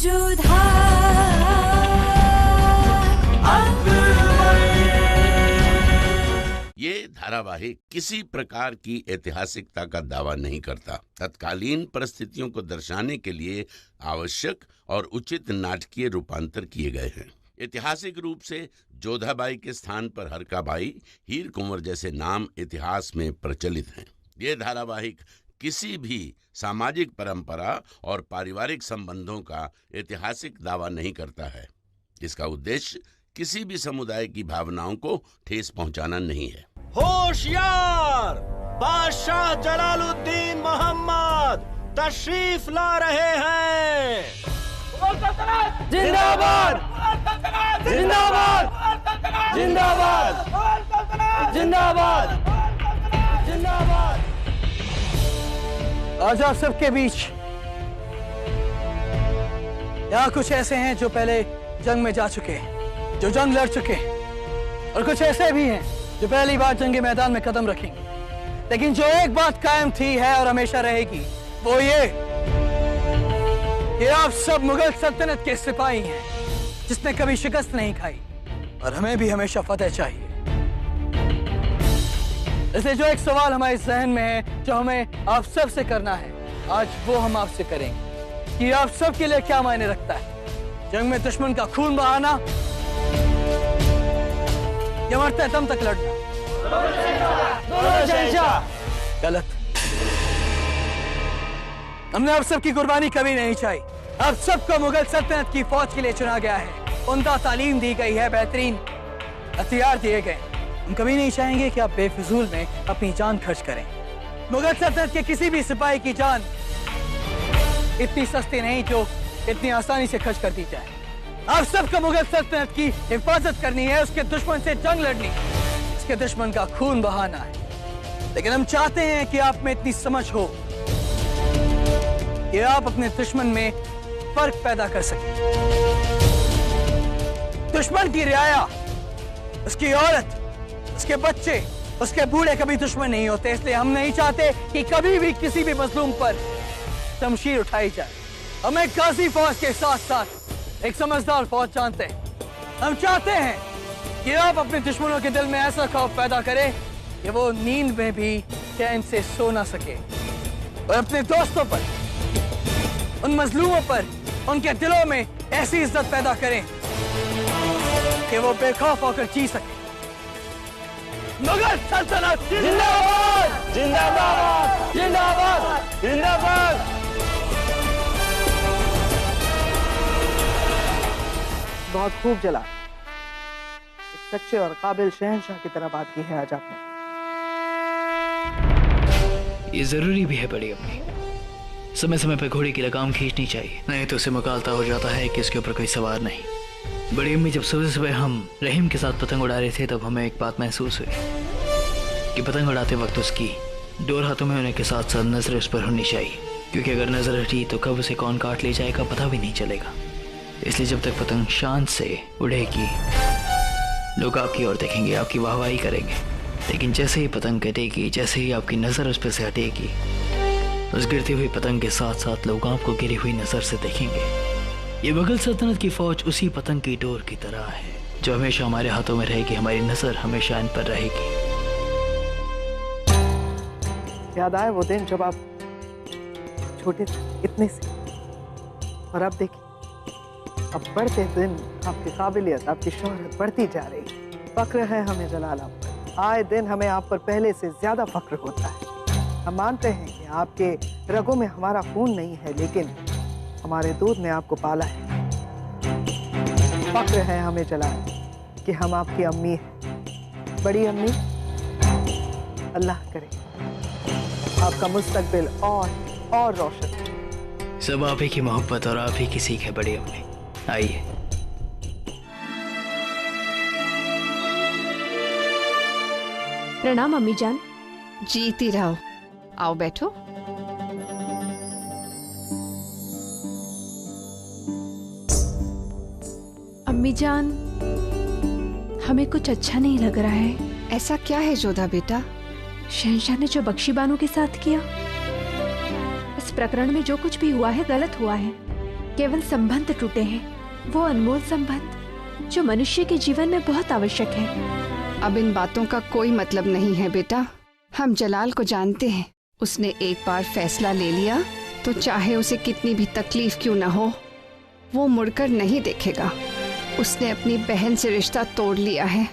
जोधा ये धारावाहिक किसी प्रकार की ऐतिहासिकता का दावा नहीं करता। तत्कालीन परिस्थितियों को दर्शाने के लिए आवश्यक और उचित नाटकीय रूपांतर किए गए हैं। ऐतिहासिक रूप से जोधाबाई के स्थान पर हरकाबाई, हीर कुंवर जैसे नाम इतिहास में प्रचलित हैं। ये धारावाहिक किसी भी सामाजिक परंपरा और पारिवारिक संबंधों का ऐतिहासिक दावा नहीं करता है। इसका उद्देश्य किसी भी समुदाय की भावनाओं को ठेस पहुंचाना नहीं है। होशियार बादशाह जलालुद्दीन मोहम्मद तशरीफ ला रहे हैं। जिंदाबाद जिंदाबाद जिंदाबाद जिंदाबाद जिंदाबाद। आज आप सबके बीच यहाँ कुछ ऐसे हैं जो पहले जंग में जा चुके हैं, जो जंग लड़ चुके हैं, और कुछ ऐसे भी हैं जो पहली बार जंग के मैदान में कदम रखेंगे। लेकिन जो एक बात कायम थी है और हमेशा रहेगी, वो ये कि आप सब मुगल सल्तनत के सिपाही हैं जिसने कभी शिकस्त नहीं खाई, और हमें भी हमेशा फतेह चाहिए। इसलिए जो एक सवाल हमारे जहन में है, जो हमें आप सब से करना है, आज वो हम आपसे करेंगे कि आप सब के लिए क्या मायने रखता है जंग में दुश्मन का खून बहाना या मरते दम तक लड़ना। गलत। हमने आप सबकी कुर्बानी कभी नहीं चाहिए। आप सबको मुगल सल्तनत की फौज के लिए चुना गया है, उनका तालीम दी गई है, बेहतरीन हथियार दिए गए। हम कभी नहीं चाहेंगे कि आप बेफिजूल में अपनी जान खर्च करें। मुगल सल्तनत के किसी भी सिपाही की जान इतनी सस्ती नहीं जो इतनी आसानी से खर्च कर दी जाए। आप सबको मुगल सल्तनत की हिफाजत करनी है, उसके दुश्मन से जंग लड़नी है, उसके दुश्मन का खून बहाना है। लेकिन हम चाहते हैं कि आप में इतनी समझ हो कि आप अपने दुश्मन में फर्क पैदा कर सकें। दुश्मन की रियाया, उसकी औरत, उसके बच्चे, उसके बूढ़े कभी दुश्मन नहीं होते। इसलिए हम नहीं चाहते कि कभी भी किसी भी मजलूम पर शमशीर उठाई जाए। हम एक गाजी फौज के साथ साथ एक समझदार फौज चाहते हैं। हम चाहते हैं कि आप अपने दुश्मनों के दिल में ऐसा खौफ पैदा करें कि वो नींद में भी चैन से सो ना सके, और अपने दोस्तों पर, उन मजलूमों पर, उनके दिलों में ऐसी इज्जत पैदा करें कि वो बेखौफ होकर जी सके। मुगल सल्तनत जिंदाबाद जिंदाबाद जिंदाबाद जिंदाबाद। बहुत खूब जला, एक सच्चे और काबिल शहंशाह की तरह बात की है आज आपने। ये जरूरी भी है बड़ी अम्मी, समय समय पर घोड़े की लगाम खींचनी चाहिए, नहीं तो उसे मुकालता हो जाता है कि इसके ऊपर कोई सवार नहीं। बड़ी अम्मी, जब सुबह सुबह हम रहीम के साथ पतंग उड़ा रहे थे तब हमें एक बात महसूस हुई कि पतंग उड़ाते वक्त उसकी डोर हाथों में होने के साथ साथ नजर उस पर होनी चाहिए, क्योंकि अगर नजर हटी तो कब उसे कौन काट ले जाएगा पता भी नहीं चलेगा। इसलिए जब तक पतंग शान से उड़ेगी लोग आपकी ओर देखेंगे, आपकी वाहवाही करेंगे, लेकिन जैसे ही पतंग कटेगी, जैसे ही आपकी नजर उस पर से हटेगी, उस गिरती हुई पतंग के साथ साथ लोग आपको गिरी हुई नजर से देखेंगे। ये मुगल सल्तनत की फौज उसी पतंग की डोर की तरह है जो हमेशा हमारे हाथों में रहेगी, हमारी नजर हमेशा इन पर रहेगी। याद आए वो दिन जब आप छोटे थे, इतने से, और अब देखिए अब बढ़ते दिन आपकी काबिलियत, आपकी शोहरत बढ़ती जा रही। फक्र है हमें जलाल आप पर, आए दिन हमें आप पर पहले से ज्यादा फक्र होता है। हम मानते हैं कि आपके रगों में हमारा खून नहीं है, लेकिन हमारे दूध ने आपको पाला है। फक्र है हमें जलाल कि हम आपकी अम्मी हैं, बड़ी अम्मी। अल्लाह करे आपका मुस्तकबिल और रोशन। सब आप ही की मोहब्बत और आप ही की सीख है बड़ी अम्मी। आइए। प्रणाम अम्मी जान। जीती रहो, आओ बैठो। अम्मी जान, हमें कुछ अच्छा नहीं लग रहा है। ऐसा क्या है जोधा बेटा? शहंशाह ने जो बख्शी बानो के साथ किया, इस प्रकरण में जो कुछ भी हुआ है गलत हुआ है। केवल संबंध टूटे हैं, वो अनमोल संबंध जो मनुष्य के जीवन में बहुत आवश्यक है। अब इन बातों का कोई मतलब नहीं है बेटा। हम जलाल को जानते हैं। उसने एक बार फैसला ले लिया तो चाहे उसे कितनी भी तकलीफ क्यों ना हो, वो मुड़कर नहीं देखेगा। उसने अपनी बहन से रिश्ता तोड़ लिया है।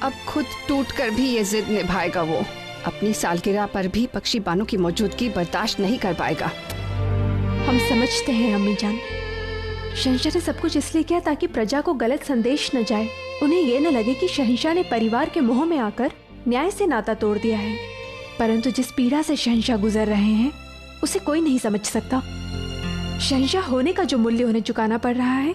अब खुद टूटकर भी ये जिद निभाएगा। वो अपनी सालगिरह पर भी पक्षी बानों की मौजूदगी बर्दाश्त नहीं कर पाएगा। हम समझते हैं अम्मी जान, शहंशाह ने सब कुछ इसलिए किया ताकि प्रजा को गलत संदेश न जाए। उन्हें ये न लगे कि शहंशाह ने परिवार के मोह में आकर न्याय से नाता तोड़ दिया है। परंतु जिस पीड़ा से शहंशाह गुजर रहे हैं उसे कोई नहीं समझ सकता। शहंशाह होने का जो मूल्य उन्हें चुकाना पड़ रहा है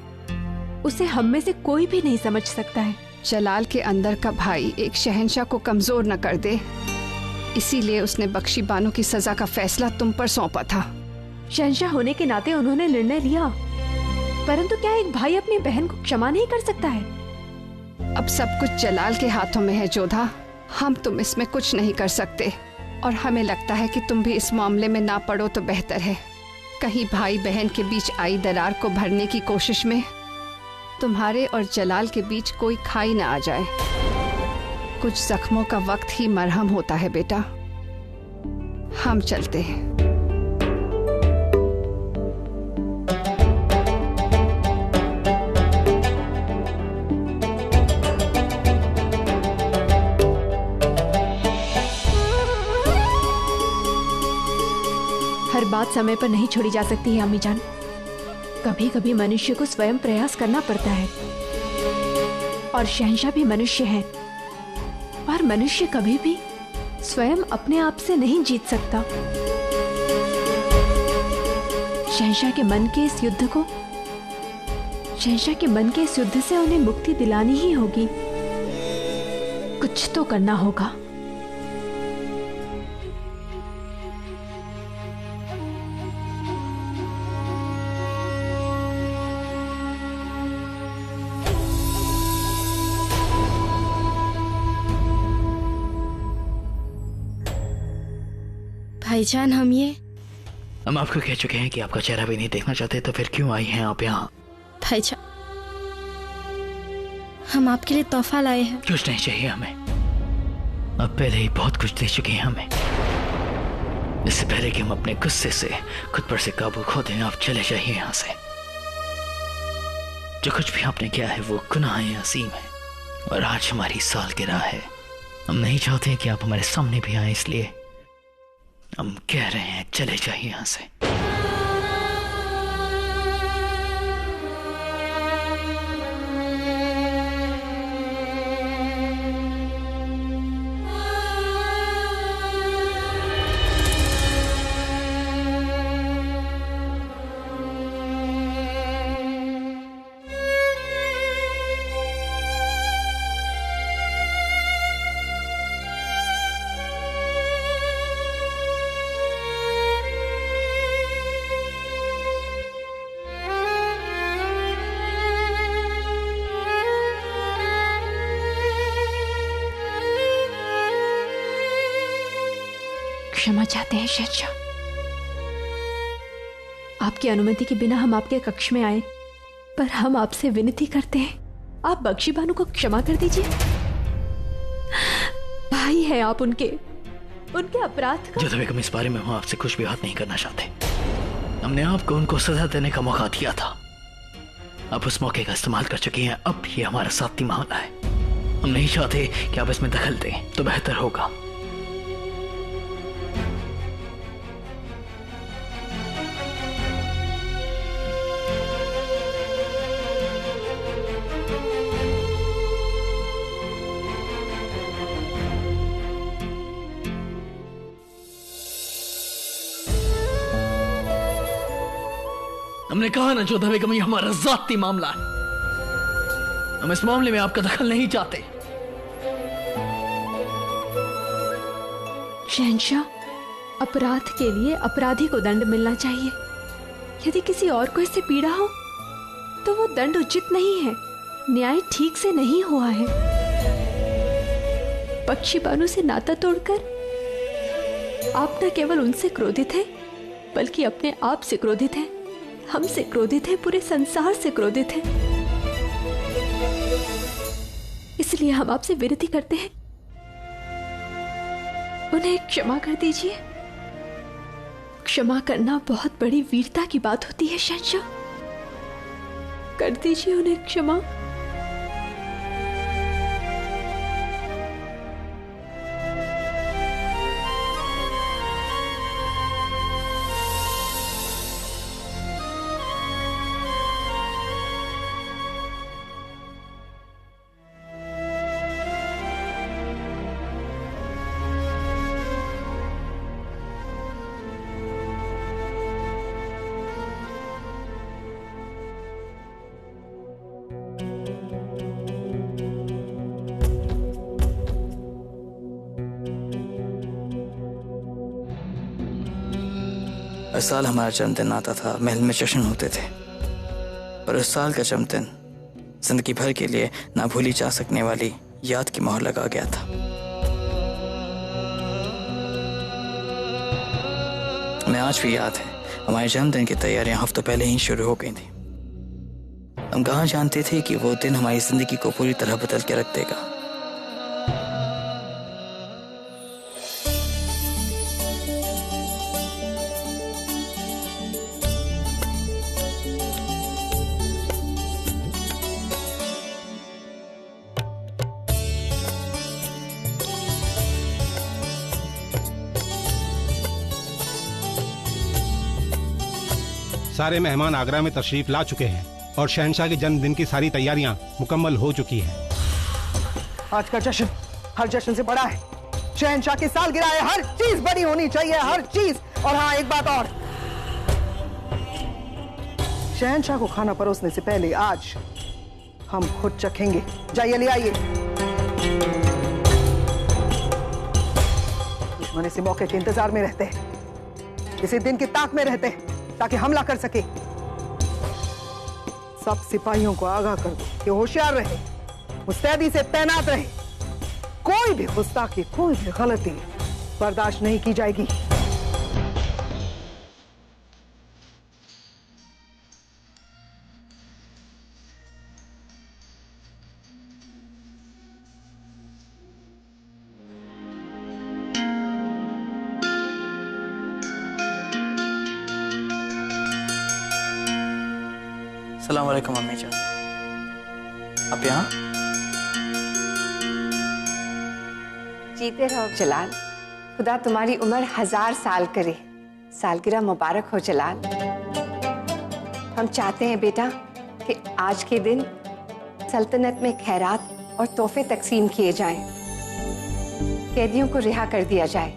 उसे हम में से कोई भी नहीं समझ सकता है। जलाल के अंदर का भाई एक शहंशाह को कमजोर न कर दे, इसीलिए उसने बख्शी बानो की सजा का फैसला तुम पर सौंपा था। शहंशाह होने के नाते उन्होंने निर्णय लिया, परंतु क्या एक भाई अपनी बहन को क्षमा नहीं कर सकता है? अब सब कुछ जलाल के हाथों में है जोधा। हम तुम इसमें कुछ नहीं कर सकते और हमें लगता है कि तुम भी इस मामले में ना पड़ो तो बेहतर है। कहीं भाई बहन के बीच आई दरार को भरने की कोशिश में तुम्हारे और जलाल के बीच कोई खाई ना आ जाए। कुछ जख्मों का वक्त ही मरहम होता है बेटा। हम चलते हैं। हर बात समय पर नहीं छोड़ी जा सकती है अम्मी जान। कभी कभी मनुष्य को स्वयं प्रयास करना पड़ता है और शहंशाह भी मनुष्य है, पर मनुष्य कभी भी स्वयं अपने आप से नहीं जीत सकता। शहंशाह के मन के इस युद्ध से उन्हें मुक्ति दिलानी ही होगी। कुछ तो करना होगा। भाईजान, हम आपको कह चुके हैं कि आपका चेहरा भी नहीं देखना चाहते, तो फिर क्यों आई हैं आप यहाँ? भाईजान, हम आपके लिए तोहफा लाए हैं। कुछ नहीं चाहिए हमें। अब पहले ही बहुत कुछ दे चुके हैं हमें। इससे पहले कि हम अपने गुस्से से खुद पर से काबू खो दें, आप चले जाइए यहाँ से। जो कुछ भी आपने किया है वो गुनाह असीम है और आज हमारी सालगिरह है। हम नहीं चाहते कि आप हमारे सामने भी आए, इसलिए हम कह रहे हैं चले जाइए यहाँ से। क्षमा चाहते हैं शहंशाह। आपकी अनुमति के बिना हम आपके कक्ष में आए, पर हम आपसे विनती करते हैं आप बख्शी बानो को क्षमा कर दीजिए। भाई है आप उनके अपराध का। जोधा बेगम, इस बारे में हम आपसे कुछ भी बात नहीं करना चाहते। हमने आपको उनको सजा देने का मौका दिया था, आप उस मौके का इस्तेमाल कर चुके हैं। अब ये हमारा साथी मामला है, हम नहीं चाहते कि आप इसमें दखल दें, तो बेहतर होगा। हमने कहा ना जोधा बेगम, ये हमारा जाती मामला है। हम इस मामले में आपका दखल नहीं चाहते। शहंशाह, अपराध के लिए अपराधी को दंड मिलना चाहिए। यदि किसी और को इससे पीड़ा हो तो वो दंड उचित नहीं है, न्याय ठीक से नहीं हुआ है। बख्शी बानो से नाता तोड़कर आप न केवल उनसे क्रोधित हैं, बल्कि अपने आप से क्रोधित हैं। हमसे क्रोधित है, पूरे संसार से क्रोधित है। इसलिए हम आपसे विनती करते हैं, उन्हें क्षमा कर दीजिए। क्षमा करना बहुत बड़ी वीरता की बात होती है शहंशाह। कर दीजिए उन्हें क्षमा। हर साल हमारा जन्मदिन आता था, महल में जश्न होते थे, और उस साल का जन्मदिन जिंदगी भर के लिए ना भूली जा सकने वाली याद की मोहर लगा गया था। हमें आज भी याद है, हमारे जन्मदिन की तैयारियां हफ्तों पहले ही शुरू हो गई थी। हम कहाँ जानते थे कि वो दिन हमारी जिंदगी को पूरी तरह बदल के रख देगा। सारे मेहमान आगरा में तशरीफ ला चुके हैं और शहंशाह के जन्मदिन की सारी तैयारियां मुकम्मल हो चुकी हैं। आज का जश्न हर जश्न से बड़ा है। शहंशाह की सालगिरह है, हर चीज बड़ी होनी चाहिए, हर चीज। और हाँ, एक बात और, शहंशाह को खाना परोसने से पहले आज हम खुद चखेंगे। जाइए ले आइए। दुश्मन इसी मौके के इंतजार में रहते हैं, इसी दिन की ताक में रहते हैं ताकि हमला कर सके। सब सिपाहियों को आगाह कर दो कि होशियार रहे, मुस्तैदी से तैनात रहे। कोई भी गुस्ताखी, कोई भी गलती बर्दाश्त नहीं की जाएगी। अस्सलाम वालेकुम अम्मी जान, आप यहाँ? जीते रहो जलाल, खुदा तुम्हारी उम्र 1000 साल करे। सालगिरह मुबारक हो जलाल। हम चाहते हैं बेटा कि आज के दिन सल्तनत में खैरात और तोहफे तकसीम किए जाएं, कैदियों को रिहा कर दिया जाए।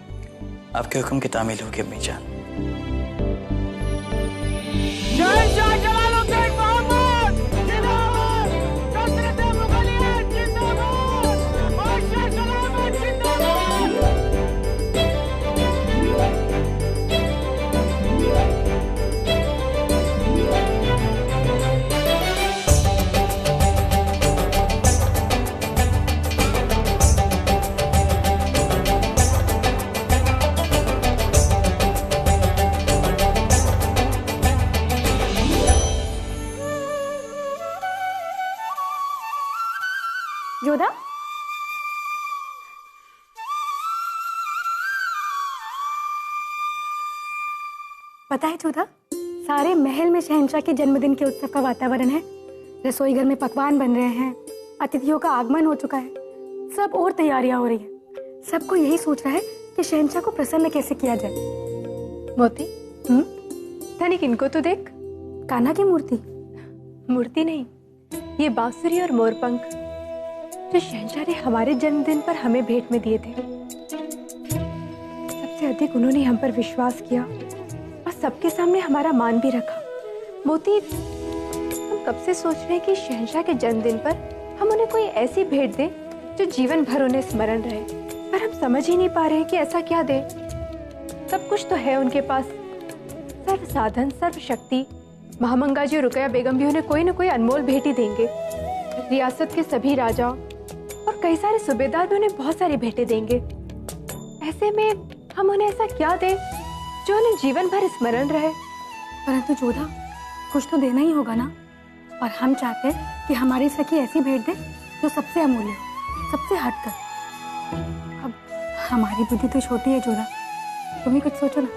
आपके हुक्म की तामील होगी अम्मी जान। जोधा, पता है जोधा, सारे महल में शहंशाह के जन्मदिन के उत्सव का वातावरण है। रसोई घर में पकवान बन रहे हैं, अतिथियों का आगमन हो चुका है, सब और तैयारियां हो रही है। सबको यही सोच रहा है कि शहंशाह को प्रसन्न कैसे किया जाए। मोती, धनिक इनको तो देख। कान्हा की मूर्ति? मूर्ति नहीं, ये बांसुरी और मोरपंख जो शहंशाह ने हमारे जन्मदिन पर हमें भेंट में दिए थे। सबसे अधिक उन्होंने हम पर विश्वास किया और सबके सामने हमारा मान भी रखा। मोती, हम कब से सोच रहे हैं कि शहंशाह के जन्मदिन पर हम उन्हें कोई ऐसी भेंट दें जो जीवन भर उन्हें स्मरण रहे, पर हम समझ ही नहीं पा रहे हैं कि ऐसा क्या दें। सब कुछ तो है उनके पास, सर्व साधन, सर्व शक्ति। महामंगा जी और रुकैया बेगम भी उन्हें कोई न कोई अनमोल भेंट ही देंगे। रियासत के सभी राजाओं और कई सारे सूबेदार भी उन्हें बहुत सारी भेंटें देंगे। ऐसे में हम उन्हें ऐसा क्या दें जो उन्हें जीवन भर स्मरण रहे। परंतु जोधा, कुछ तो देना ही होगा ना। और हम चाहते हैं कि हमारी सखी ऐसी भेंट दे जो सबसे अमूल्य हो, सबसे हटकर। अब हमारी बुद्धि तो छोटी है जोधा, तुम ही कुछ सोचो ना।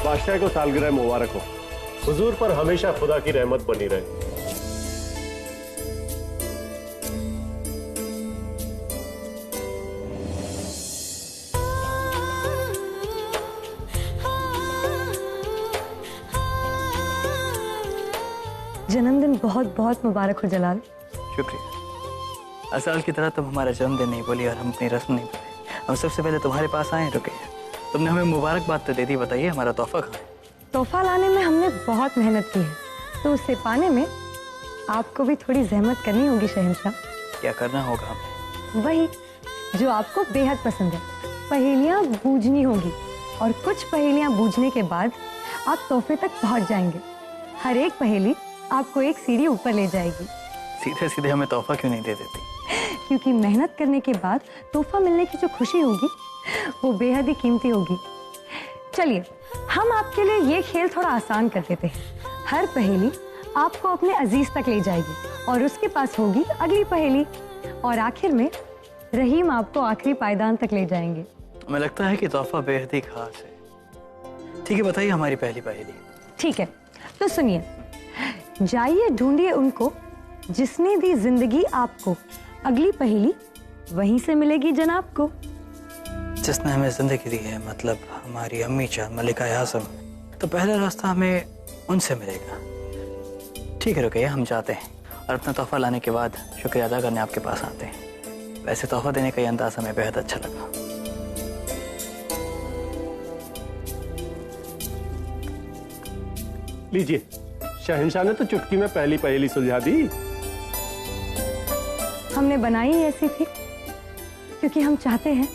बादशाह को सालगिरह मुबारक हो। हुजूर पर हमेशा खुदा की रहमत बनी रहे। जन्मदिन बहुत बहुत मुबारक हो जलाल। शुक्रिया। हर साल की तरह तुम हमारा जन्मदिन नहीं बोली और हम अपनी रस्म नहीं बोले। हम सबसे पहले तुम्हारे पास आए रुके। तुमने हमें मुबारकबाद तो दे दी, बताइए हमारा तोहफा कहाँ है? तोहफा लाने में हमने बहुत मेहनत की है, तो उसे पाने में आपको भी थोड़ी जहमत करनी होगी शहंशाह। क्या करना होगा हमें? वही जो आपको बेहद पसंद है, पहेलियाँ बूझनी होगी। और कुछ पहेलियाँ बूझने के बाद आप तोहफे तक पहुँच जाएंगे। हर एक पहेली आपको एक सीढ़ी ऊपर ले जाएगी। सीधे सीधे हमें तोहफा क्यों नहीं दे देती? क्योंकि मेहनत करने के बाद तोहफा मिलने की जो खुशी होगी वो बेहद ही कीमती होगी। चलिए हम आपके लिए ये खेल थोड़ा आसान कर देते हैं। हर पहेली आपको अपने अजीज तक ले जाएगी और उसके पास होगी अगली पहेली, और आखिर में रहीम आपको आखिरी पायदान तक ले जाएंगे। हमें लगता है कि तोहफा बेहद ही खास है। ठीक है, बताइए हमारी पहली पहेली। ठीक है, तो सुनिए। जाइए ढूंढिए उनको जिसने दी जिंदगी आपको, अगली पहेली वहीं से मिलेगी जनाब को। जिसने हमें जिंदगी दी है, मतलब हमारी अम्मी जान मलिका आजम, तो पहला रास्ता हमें उनसे मिलेगा। ठीक है रुकैया, हम जाते हैं और अपना तोहफा लाने के बाद शुक्रिया अदा करने आपके पास आते हैं। वैसे तोहफा देने का ये अंदाज हमें बेहद अच्छा लगा। लीजिए, शहंशाह ने तो चुटकी में पहली पहेली सुलझा दी। हमने बनाई ऐसी थी क्योंकि हम चाहते हैं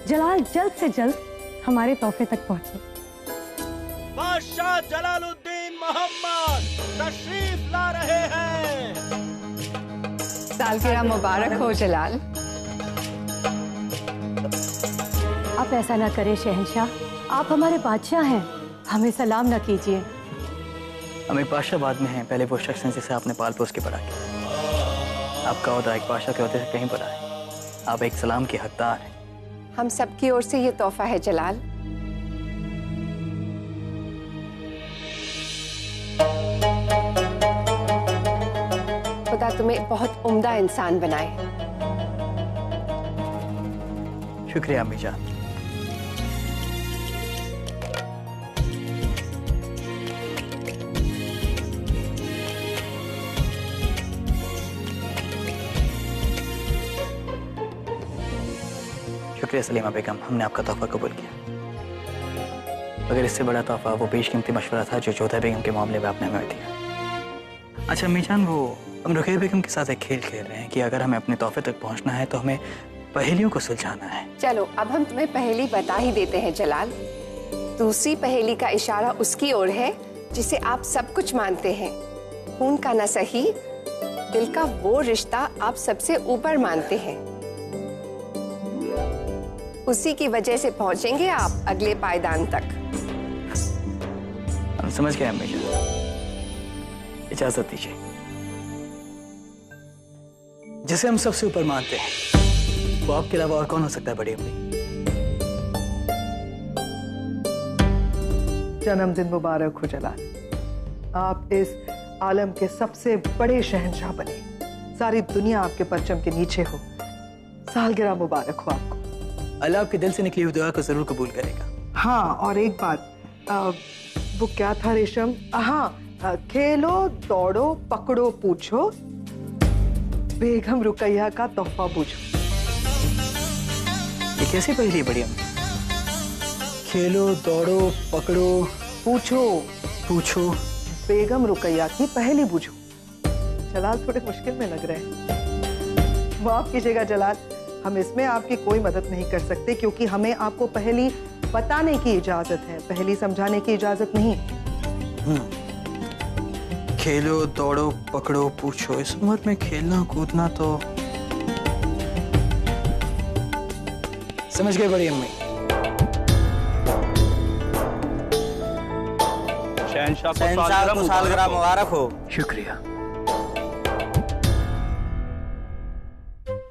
जलाल जल्द से जल्द हमारे तोहफे तक पहुंचे। बादशाह जलालुद्दीन मोहम्मद तशरीफ ला रहे हैं। सालगिरह मुबारक हो जलाल। आप ऐसा ना करें शहंशाह, आप हमारे बादशाह हैं, हमें सलाम ना कीजिए। हम एक बादशाह बाद में हैं, पहले वो शख्स हैं जिसे आपने पाल पोस के बड़ा किया। आपका ओहदा एक बादशाह के ओहदे से कहीं बड़ा है। आप एक सलाम के हकदार हैं। हम सबकी ओर से ये तोहफा है जलाल। खुदा तुम्हें बहुत उम्दा इंसान बनाए। शुक्रिया अम्मी जान। शुक्रिया सलीमा बेगम, हमने आपका तोहफा कबूल किया। अगर इससे बड़ा तोहफा वो बेशकीमती मशवरा था जो जोधा बेगम के मामले में आपने हमें दिया। अच्छा अम्मी जान, वो हम रुकैया बेगम के साथ एक खेल खेल रहे हैं कि अगर हमें अपने तोहफे तक पहुंचना है तो हमें पहेलियों को सुलझाना है। चलो अब हम तुम्हें पहेली बता ही देते हैं जलाल। दूसरी पहेली का इशारा उसकी ओर है जिसे आप सब कुछ मानते हैं। खून का न सही, दिल का वो रिश्ता आप सबसे ऊपर मानते हैं। उसी की वजह से पहुंचेंगे आप अगले पायदान तक। हम समझ गए अम्मी जान, इजाजत दीजिए। जिसे हम सबसे ऊपर मानते हैं वो आपके अलावा और कौन हो सकता है बड़ी अम्मी? जन्मदिन मुबारक हो जलाल। आप इस आलम के सबसे बड़े शहंशाह बने। सारी दुनिया आपके परचम के नीचे हो। सालगिरह मुबारक हो आपको। अल्लाह आपके दिल से निकली हुई दुआ को जरूर कबूल करेगा। हाँ, और एक बात, वो क्या था रेशम? हाँ, खेलो दौड़ो पकड़ो पूछो, बेगम रुकैया का तोहफा पूछो। ये कैसी पहेली है बड़ी अम्मी? खेलो दौड़ो पकड़ो पूछो पूछो बेगम रुकैया की पहेली बूझूं। जलाल थोड़े मुश्किल में लग रहे हैं। माफ कीजिएगा जलाल, हम इसमें आपकी कोई मदद नहीं कर सकते क्योंकि हमें आपको पहेली बताने की इजाजत है, पहेली समझाने की इजाजत नहीं। खेलो, दौड़ो, पकड़ो, पूछो, इस उम्र में खेलना कूदना तो समझ गए बड़ी अम्मी। शहंशाह को सालगिरह मुबारक हो। शुक्रिया।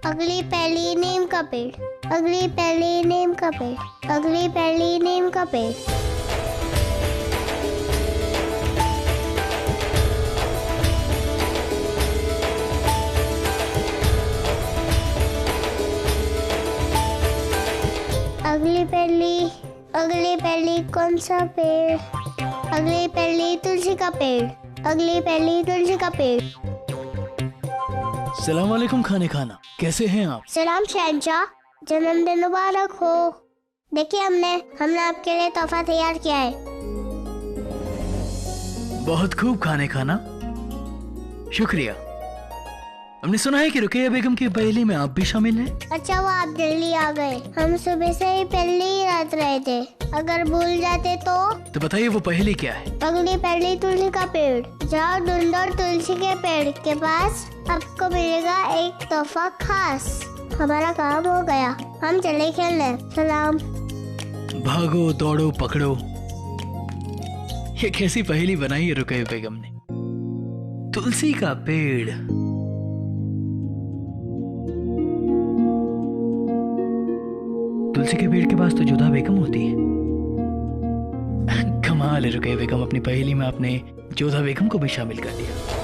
अगली पहली नीम का पेड़, अगली पहली नीम का पेड़, अगली पहली नीम का पेड़। अगली पहली कौन सा पेड़? अगली पहली तुलसी का पेड़, अगली पहली तुलसी का पेड़। सलाम वालेकुम खाने खाना, कैसे हैं आप? सलाम शहंशाह, जन्मदिन मुबारक हो। देखिए हमने आपके लिए तोहफा तैयार किया है। बहुत खूब खाने खाना, शुक्रिया। हमने सुना है कि रुकैया बेगम की पहेली में आप भी शामिल हैं। अच्छा वो आप जल्दी आ गए, हम सुबह से ही पहले ही रात रहे थे, अगर भूल जाते तो बताइए वो पहेली क्या है? अगली पहली तुलसी का पेड़, जाओ ढूंढो तुलसी के पेड़ के पास, आपको मिलेगा एक तोहफा खास। हमारा काम हो गया, हम चले खेलने। सलाम। भागो, दौड़ो, पकड़ो, ये कैसी पहेली बनाई है रुकैया बेगम ने? तुलसी का पेड़। तुलसी के पेड़ के पास तो जोधा बेगम होती है। कमाल है रुकैया बेगम, अपनी पहेली में आपने जोधा बेगम को भी शामिल कर दिया।